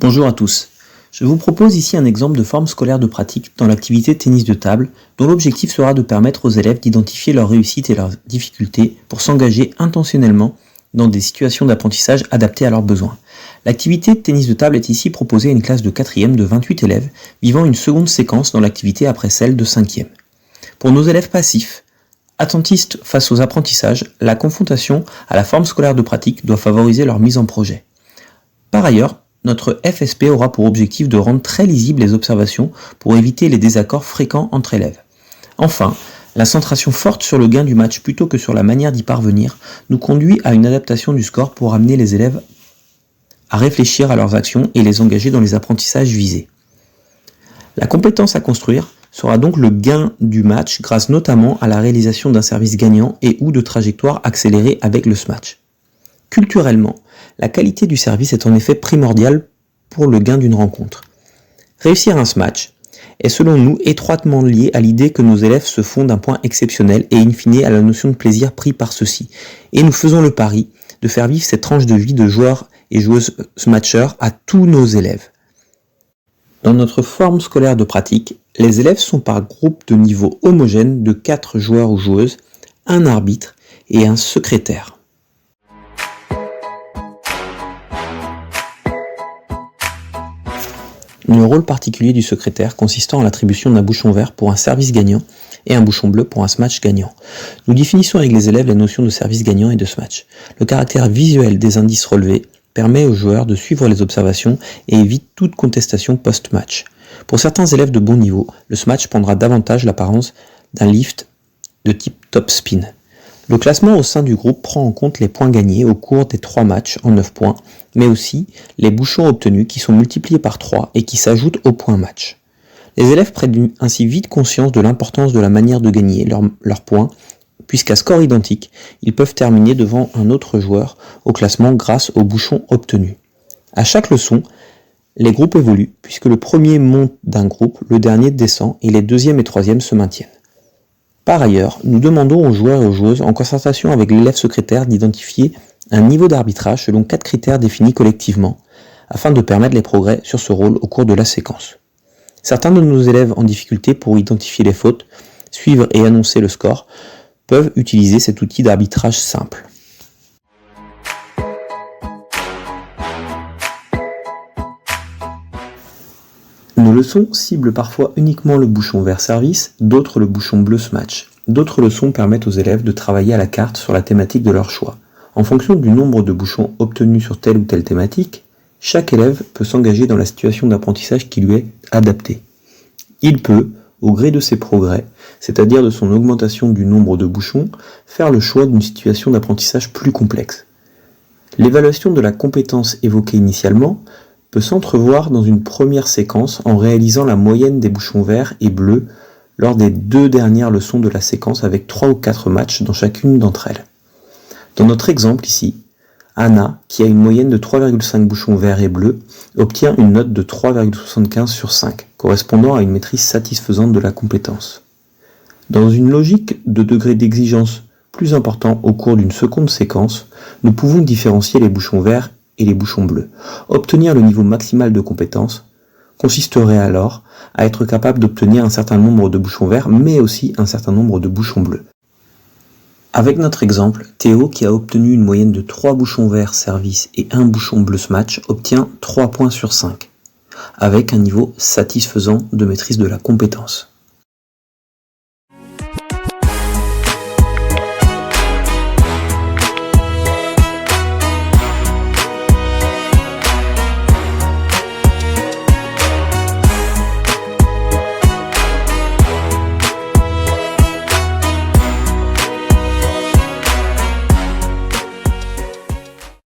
Bonjour à tous. Je vous propose ici un exemple de forme scolaire de pratique dans l'activité tennis de table, dont l'objectif sera de permettre aux élèves d'identifier leurs réussites et leurs difficultés pour s'engager intentionnellement dans des situations d'apprentissage adaptées à leurs besoins. L'activité de tennis de table est ici proposée à une classe de 4e de 28 élèves, vivant une seconde séquence dans l'activité après celle de 5e. Pour nos élèves passifs, attentistes face aux apprentissages, la confrontation à la forme scolaire de pratique doit favoriser leur mise en projet. Par ailleurs, notre FSP aura pour objectif de rendre très lisibles les observations pour éviter les désaccords fréquents entre élèves. Enfin, la centration forte sur le gain du match plutôt que sur la manière d'y parvenir nous conduit à une adaptation du score pour amener les élèves à réfléchir à leurs actions et les engager dans les apprentissages visés. La compétence à construire sera donc le gain du match grâce notamment à la réalisation d'un service gagnant et ou de trajectoire accélérée avec le smash. Culturellement, la qualité du service est en effet primordiale pour le gain d'une rencontre. Réussir un smash est selon nous étroitement lié à l'idée que nos élèves se font d'un point exceptionnel et in fine à la notion de plaisir pris par ceux-ci. Et nous faisons le pari de faire vivre cette tranche de vie de joueurs et joueuses smatchers à tous nos élèves. Dans notre forme scolaire de pratique, les élèves sont par groupe de niveau homogène de 4 joueurs ou joueuses, un arbitre et un secrétaire. Le rôle particulier du secrétaire consistant en l'attribution d'un bouchon vert pour un service gagnant et un bouchon bleu pour un smash gagnant. Nous définissons avec les élèves la notion de service gagnant et de smash. Le caractère visuel des indices relevés permet aux joueurs de suivre les observations et évite toute contestation post-match. Pour certains élèves de bon niveau, le smash prendra davantage l'apparence d'un lift de type top spin. Le classement au sein du groupe prend en compte les points gagnés au cours des 3 matchs en 9 points, mais aussi les bouchons obtenus qui sont multipliés par 3 et qui s'ajoutent aux points match. Les élèves prennent ainsi vite conscience de l'importance de la manière de gagner leurs points, puisqu'à score identique, ils peuvent terminer devant un autre joueur au classement grâce aux bouchons obtenus. À chaque leçon, les groupes évoluent, puisque le premier monte d'un groupe, le dernier descend et les 2e et 3e se maintiennent. Par ailleurs, nous demandons aux joueurs et aux joueuses, en concertation avec l'élève secrétaire, d'identifier un niveau d'arbitrage selon 4 critères définis collectivement, afin de permettre les progrès sur ce rôle au cours de la séquence. Certains de nos élèves en difficulté pour identifier les fautes, suivre et annoncer le score, peuvent utiliser cet outil d'arbitrage simple. Nos leçons ciblent parfois uniquement le bouchon vert service, d'autres le bouchon bleu smash. D'autres leçons permettent aux élèves de travailler à la carte sur la thématique de leur choix. En fonction du nombre de bouchons obtenus sur telle ou telle thématique, chaque élève peut s'engager dans la situation d'apprentissage qui lui est adaptée. Il peut, au gré de ses progrès, c'est-à-dire de son augmentation du nombre de bouchons, faire le choix d'une situation d'apprentissage plus complexe. L'évaluation de la compétence évoquée initialement peut s'entrevoir dans une première séquence en réalisant la moyenne des bouchons verts et bleus lors des 2 dernières leçons de la séquence avec 3 ou 4 matchs dans chacune d'entre elles. Dans notre exemple ici, Anna, qui a une moyenne de 3,5 bouchons verts et bleus, obtient une note de 3,75 sur 5, correspondant à une maîtrise satisfaisante de la compétence. Dans une logique de degré d'exigence plus important au cours d'une seconde séquence, nous pouvons différencier les bouchons verts et les bouchons bleus. Obtenir le niveau maximal de compétence consisterait alors à être capable d'obtenir un certain nombre de bouchons verts, mais aussi un certain nombre de bouchons bleus. Avec notre exemple, Théo, qui a obtenu une moyenne de 3 bouchons verts service et 1 bouchon bleu smash, obtient 3 points sur 5, avec un niveau satisfaisant de maîtrise de la compétence.